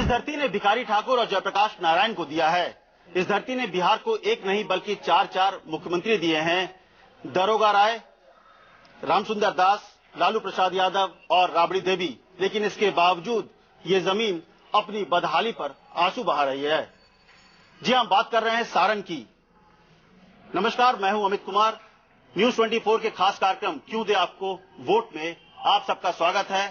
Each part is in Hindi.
जिस धरती ने भिखारी ठाकुर और जयप्रकाश नारायण को दिया है, इस धरती ने बिहार को एक नहीं बल्कि 4 मुख्यमंत्री दिए हैं। दरोगा राय, रामसुंदर दास, लालू प्रसाद यादव और राबड़ी देवी। लेकिन इसके बावजूद ये जमीन अपनी बदहाली पर आंसू बहा रही है। जी हम बात कर रहे हैं सारण की। नमस्कार, मैं हूं अमित कुमार। न्यूज 24 के खास कार्यक्रम क्यों दे आपको वोट में आप सबका स्वागत है।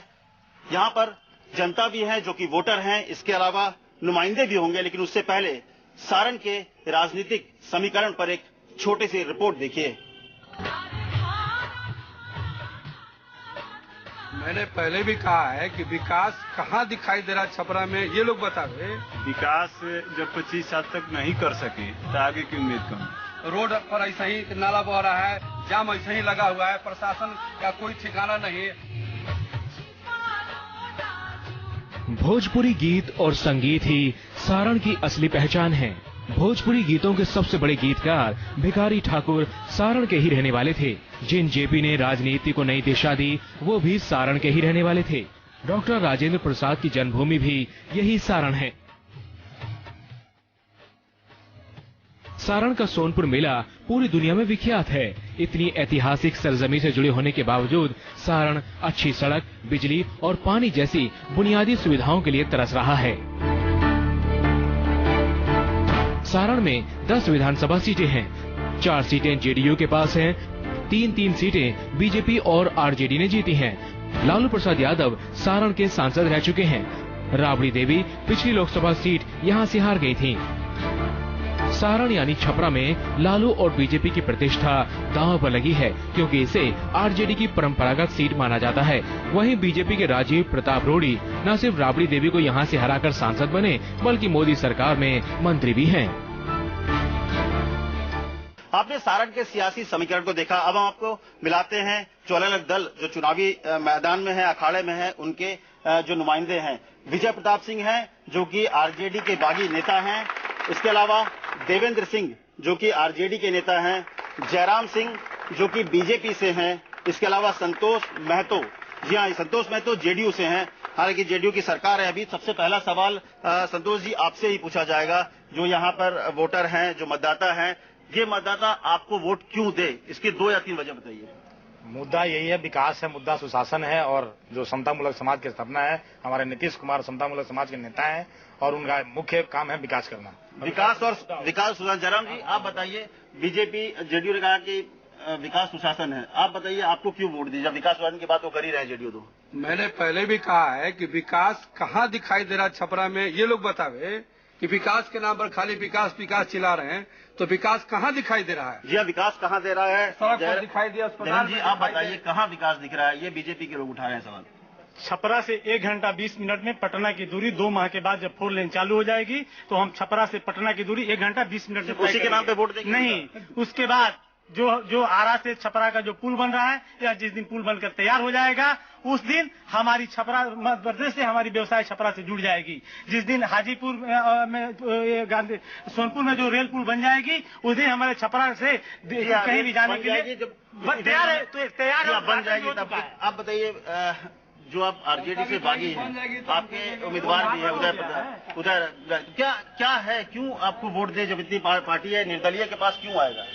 यहां पर जनता भी है जो कि वोटर हैं, इसके अलावा नुमाइंदे भी होंगे। लेकिन उससे पहले सारण के राजनीतिक समीकरण पर एक छोटी सी रिपोर्ट देखिए। मैंने पहले भी कहा है कि विकास कहाँ दिखाई दे रहा छपरा में, ये लोग बतावे। विकास जब 25 साल तक नहीं कर सके तो आगे की उम्मीद कम। रोड पर ऐसा ही नाला बह रहा है, जाम ऐसा ही लगा हुआ है, प्रशासन का कोई ठिकाना नहीं। भोजपुरी गीत और संगीत ही सारण की असली पहचान है। भोजपुरी गीतों के सबसे बड़े गीतकार भिखारी ठाकुर सारण के ही रहने वाले थे। जिन जेपी ने राजनीति को नई दिशा दी, वो भी सारण के ही रहने वाले थे। डॉक्टर राजेंद्र प्रसाद की जन्मभूमि भी यही सारण है। सारण का सोनपुर मेला पूरी दुनिया में विख्यात है। इतनी ऐतिहासिक सरजमी से जुड़े होने के बावजूद सारण अच्छी सड़क, बिजली और पानी जैसी बुनियादी सुविधाओं के लिए तरस रहा है। सारण में 10 विधानसभा सीटें हैं। 4 सीटें जेडीयू के पास हैं, 3 सीटें बीजेपी और आरजेडी ने जीती हैं। लालू प्रसाद यादव सारण के सांसद रह चुके हैं। राबड़ी देवी पिछली लोकसभा सीट यहां से हार गई थी। सारण यानी छपरा में लालू और बीजेपी की प्रतिष्ठा दांव पर लगी है, क्योंकि इसे आरजेडी की परंपरागत सीट माना जाता है। वहीं बीजेपी के राजीव प्रताप रूडी न सिर्फ राबड़ी देवी को यहां से हराकर सांसद बने, बल्कि मोदी सरकार में मंत्री भी हैं। आपने सारण के सियासी समीकरण को देखा। अब हम आपको मिलाते हैं जो अलग-अलग दल जो चुनावी मैदान में है, अखाड़े में है, उनके जो नुमाइंदे हैं। विजय प्रताप सिंह हैं जो कि आरजेडी के बागी नेता हैं। इसके अलावा देवेंद्र सिंह जो कि आरजेडी के नेता हैं। जयराम सिंह जो कि बीजेपी से हैं। इसके अलावा संतोष महतो, जी हाँ, संतोष महतो जेडीयू से हैं। हालांकि जेडीयू की सरकार है अभी। सबसे पहला सवाल संतोष जी आपसे ही पूछा जाएगा, जो यहाँ पर वोटर हैं, जो मतदाता हैं, ये मतदाता आपको वोट क्यों दे, इसकी 2 या 3 वजह बताइए। मुद्दा यही है, विकास है, मुद्दा सुशासन है और जो समतामूलक समाज की स्थापना है। हमारे नीतीश कुमार समतामूलक समाज के नेता हैं और उनका मुख्य काम है विकास करना। विकास सुशासन। जयराम जी आप बताइए, बीजेपी जेडीयू ने कहा कि विकास सुशासन है, आप बताइए आपको क्यों वोट दीजिए? विकास सुशासन की बात वो कर ही रहे जेडीयू तो। मैंने पहले भी कहा है कि विकास कहाँ दिखाई दे रहा छपरा में, ये लोग बतावे कि विकास के नाम पर खाली विकास विकास चिल्ला रहे हैं, तो विकास कहाँ दिखाई दे रहा है? जी हाँ, विकास कहाँ दे रहा है? सड़क पर दिखाई दिया, अस्पताल जी आप बताइए कहाँ विकास दिख रहा है? ये बीजेपी के लोग उठा रहे हैं सवाल। छपरा से 1 घंटा 20 मिनट में पटना की दूरी 2 माह के बाद जब 4 लेन चालू हो जाएगी तो हम छपरा से पटना की दूरी 1 घंटा 20 मिनट में उसी के नाम पे वोट देंगे? नहीं, उसके बाद जो आरा से छपरा का जो पुल बन रहा है, या जिस दिन पुल बनकर तैयार हो जाएगा उस दिन हमारी छपरा मध्य प्रदेश से हमारी व्यवसाय छपरा से जुड़ जाएगी। जिस दिन हाजीपुर में गांधी सोनपुर में जो रेल पुल बन जाएगी, उस दिन हमारे छपरा से कहीं भी जाने के लिए तैयार है, तो तैयार बन जाएगी। तब आप बताइए, जो आप आरजेडी से बागी हैं, आपके उम्मीदवार भी है उदय, क्या है, क्यों आपको वोट दे? जब इतनी पार्टी है, निर्दलीय के पास क्यों आएगा?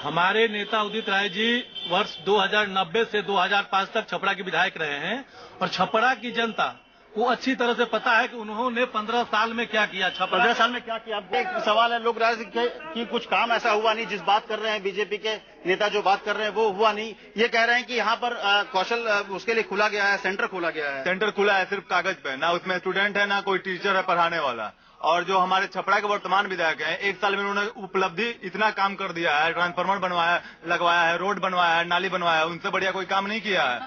हमारे नेता उदित राय जी वर्ष 2090 से 2005 तक छपरा के विधायक रहे हैं और छपरा की जनता को अच्छी तरह से पता है कि उन्होंने 15 साल में क्या किया। 15 साल में क्या किया? एक सवाल है लोक राजनीति की, कुछ काम ऐसा हुआ नहीं। जिस बात कर रहे हैं बीजेपी के नेता, जो बात कर रहे हैं वो हुआ नहीं। ये कह रहे हैं कि यहाँ पर कौशल उसके लिए खुला गया है, सेंटर खोला गया है। सेंटर खुला है सिर्फ कागज पे, ना उसमें स्टूडेंट है ना कोई टीचर है पढ़ाने वाला। और जो हमारे छपरा के वर्तमान विधायक हैं, 1 साल में उन्होंने उपलब्धि इतना काम कर दिया है, ट्रांसफार्मर बनवाया, लगवाया है, रोड बनवाया है, नाली बनवाया है, उनसे बढ़िया कोई काम नहीं किया है।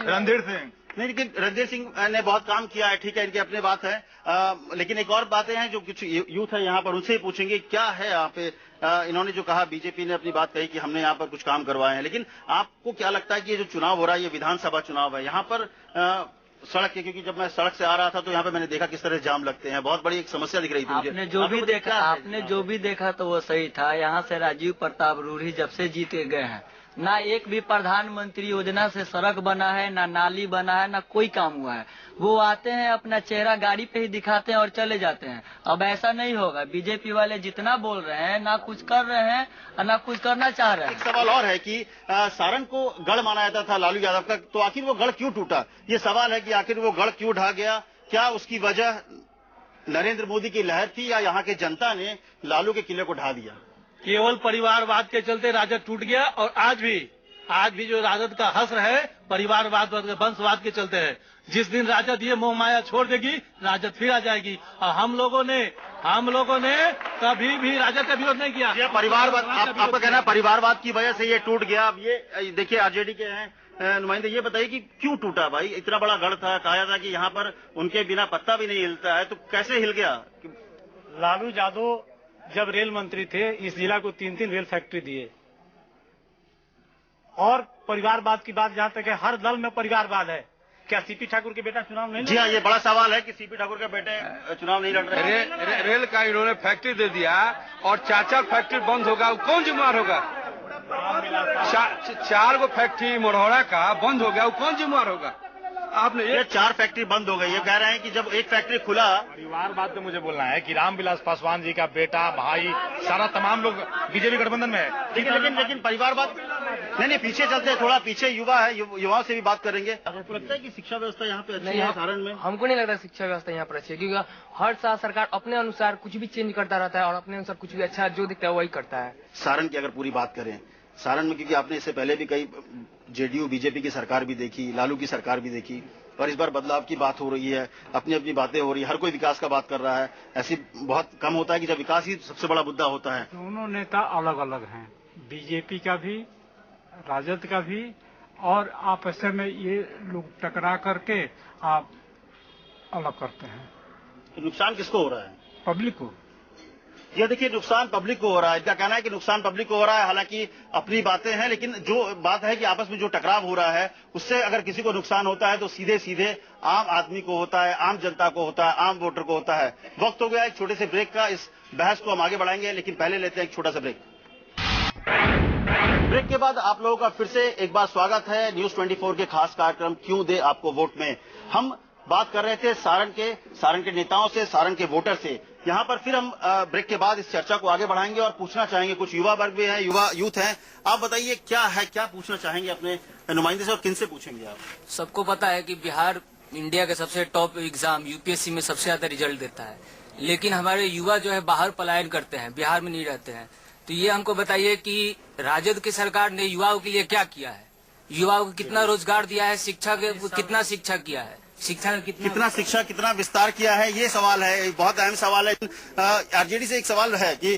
रणधीर सिंह नहीं, लेकिन रणधीर सिंह ने बहुत काम किया है, ठीक है, इनकी अपनी बात है। लेकिन एक और बातें हैं जो कुछ यूथ है यहाँ पर, उनसे ही पूछेंगे क्या है यहाँ पे। इन्होंने जो कहा, बीजेपी ने अपनी बात कही कि हमने यहाँ पर कुछ काम करवाए हैं, लेकिन आपको क्या लगता है कि ये जो चुनाव हो रहा है, ये विधानसभा चुनाव है, यहाँ पर सड़क के, क्योंकि जब मैं सड़क से आ रहा था तो यहाँ पे मैंने देखा किस तरह जाम लगते हैं, बहुत बड़ी एक समस्या दिख रही थी मुझे। आपने जो भी देखा तो वो सही था। यहाँ से राजीव प्रताप रूडी जब से जीत गए हैं, ना एक भी प्रधानमंत्री योजना से सड़क बना है, ना नाली बना है, ना कोई काम हुआ है। वो आते हैं अपना चेहरा गाड़ी पे ही दिखाते हैं और चले जाते हैं। अब ऐसा नहीं होगा। बीजेपी वाले जितना बोल रहे हैं ना कुछ कर रहे हैं और ना कुछ करना चाह रहे हैं। एक सवाल और है कि सारण को गढ़ माना जाता था लालू यादव का, तो आखिर वो गढ़ क्यों टूटा? ये सवाल है कि आखिर वो गढ़ क्यों ढह गया? क्या उसकी वजह नरेंद्र मोदी की लहर थी या यहाँ के जनता ने लालू के किले को ढा दिया? केवल परिवारवाद के चलते राजद टूट गया और आज भी जो राजद का हश्र है परिवारवाद वंशवाद के चलते है। जिस दिन राजद ये मोह माया छोड़ देगी राजद फिर आ जाएगी। और हम लोगों ने कभी भी राजद का विरोध नहीं किया। ये परिवारवाद, आपका कहना है परिवारवाद की वजह से ये टूट गया। अब ये देखिए आरजेडी के हैं नुमाइंदे, ये बताइए कि क्यों टूटा भाई? इतना बड़ा गढ़ था, कहा था कि यहाँ पर उनके बिना पत्ता भी नहीं हिलता है, तो कैसे हिल गया? लालू यादव जब रेल मंत्री थे इस जिला को 3 रेल फैक्ट्री दिए। और परिवारवाद की बात जहाँ तक है, हर दल में परिवारवाद है। क्या सीपी ठाकुर के बेटा चुनाव नहीं? जी हाँ, ये बड़ा सवाल है कि सीपी ठाकुर के बेटे चुनाव नहीं लड़ रहे। रेल का इन्होंने फैक्ट्री दे दिया और 4 फैक्ट्री बंद होगा, कौन जिम्मेवार होगा? 4 गो फैक्ट्री मोरहरा का बंद हो गया, वो कौन जिम्मेवार होगा? आपने ये 4 फैक्ट्री बंद हो गई। ये कह रहे हैं कि जब एक फैक्ट्री खुला। परिवारवाद तो मुझे बोलना है कि रामविलास पासवान जी का बेटा, भाई, सारा तमाम लोग बीजेपी गठबंधन में है। लेकिन परिवारवाद नहीं, पीछे चलते हैं, थोड़ा पीछे युवा है, युवाओं से भी बात करेंगे। आपको लगता है कि शिक्षा व्यवस्था यहाँ पे अच्छी है सारण में? हमको नहीं लगता शिक्षा व्यवस्था यहाँ पर अच्छी है, क्योंकि हर साल सरकार अपने अनुसार कुछ भी चेंज करता रहता है और अपने अनुसार कुछ भी अच्छा जो दिखता है वही करता है। सारण की अगर पूरी बात करें, सारण में क्योंकि आपने इससे पहले भी कई जेडीयू बीजेपी की सरकार भी देखी, लालू की सरकार भी देखी, और इस बार बदलाव की बात हो रही है, अपनी अपनी बातें हो रही है, हर कोई विकास का बात कर रहा है। ऐसी बहुत कम होता है कि जब विकास ही सबसे बड़ा मुद्दा होता है। दोनों नेता अलग अलग हैं, बीजेपी का भी राजद का भी, और आपस में ये लोग टकरा करके आप अलग करते हैं। तो नुकसान किसको हो रहा है? पब्लिक को। ये देखिए नुकसान पब्लिक को हो रहा है। इनका कहना है कि नुकसान पब्लिक को हो रहा है, हालांकि अपनी बातें हैं, लेकिन जो बात है कि आपस में जो टकराव हो रहा है उससे अगर किसी को नुकसान होता है तो सीधे सीधे आम आदमी को होता है, आम जनता को होता है, आम वोटर को होता है। वक्त हो गया एक छोटे से ब्रेक का। इस बहस को हम आगे बढ़ाएंगे, लेकिन पहले लेते हैं एक छोटा सा ब्रेक। ब्रेक के बाद आप लोगों का फिर से एक बार स्वागत है न्यूज 24 के खास कार्यक्रम क्यों दे आपको वोट में। हम बात कर रहे थे सारण के नेताओं से, सारण के वोटर से। यहाँ पर फिर हम ब्रेक के बाद इस चर्चा को आगे बढ़ाएंगे और पूछना चाहेंगे, कुछ युवा वर्ग भी है, युवा यूथ हैं। आप बताइए क्या पूछना चाहेंगे अपने नुमाइंदे से और किनसे पूछेंगे आप? सबको पता है कि बिहार इंडिया के सबसे टॉप एग्जाम यूपीएससी में सबसे ज्यादा रिजल्ट देता है, लेकिन हमारे युवा जो है बाहर पलायन करते हैं, बिहार में नहीं रहते हैं। तो ये हमको बताइए कि राजद की सरकार ने युवाओं के लिए क्या किया है? युवाओं को कितना रोजगार दिया है? शिक्षा के कितना शिक्षा किया है? कितना शिक्षा कितना विस्तार किया है? ये सवाल है, बहुत अहम सवाल है। आरजेडी से एक सवाल है कि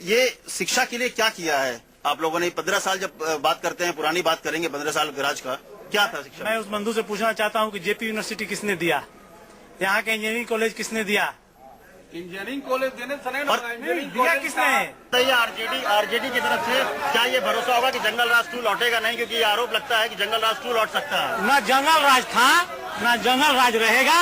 ये शिक्षा के लिए क्या किया है आप लोगों ने? 15 साल जब बात करते हैं, पुरानी बात करेंगे 15 साल राज का, क्या था शिक्षा? मैं उस बंधु से पूछना चाहता हूँ कि जेपी यूनिवर्सिटी किसने दिया? यहाँ के इंजीनियरिंग कॉलेज किसने दिया? इंजीनियरिंग कॉलेज देने से दिया किसने? तो ये आरजेडी की तरफ से क्या ये भरोसा होगा कि जंगल राज 2 लौटेगा नहीं? क्योंकि ये आरोप लगता है कि जंगल राज 2 लौट सकता है। न जंगल राज था न जंगल राज रहेगा।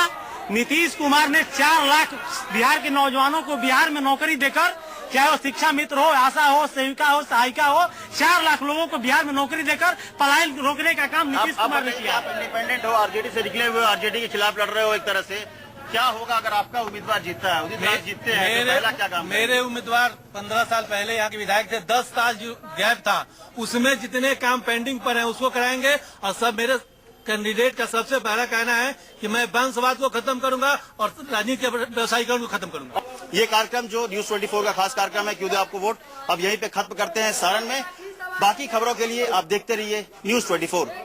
नीतीश कुमार ने 4 लाख बिहार के नौजवानों को बिहार में नौकरी देकर, चाहे वो शिक्षा मित्र हो, आशा हो, सेविका हो, सहायिका हो, 4 लाख लोगों को बिहार में नौकरी देकर पलायन रोकने का काम नीतीश कुमार ने किया। आप इंडिपेंडेंट हो, आरजेडी से निकले हुए, आरजेडी के खिलाफ लड़ रहे हो एक तरह से, क्या होगा अगर आपका उम्मीदवार जीतता है? उदित राज जीतते हैं तो पहला क्या काम? मेरे उम्मीदवार 15 साल पहले यहाँ के विधायक थे, 10 साल जो गैप था उसमें जितने काम पेंडिंग पर हैं उसको कराएंगे। और सब मेरे कैंडिडेट का सबसे पहला कहना है कि मैं वंशवाद को खत्म करूंगा और राजनीति व्यवसायीकरण को खत्म करूंगा। ये कार्यक्रम जो न्यूज 24 का खास कार्यक्रम है क्यों दे आपको वोट, अब यहीं पे खत्म करते हैं सारण में। बाकी खबरों के लिए आप देखते रहिए न्यूज 24।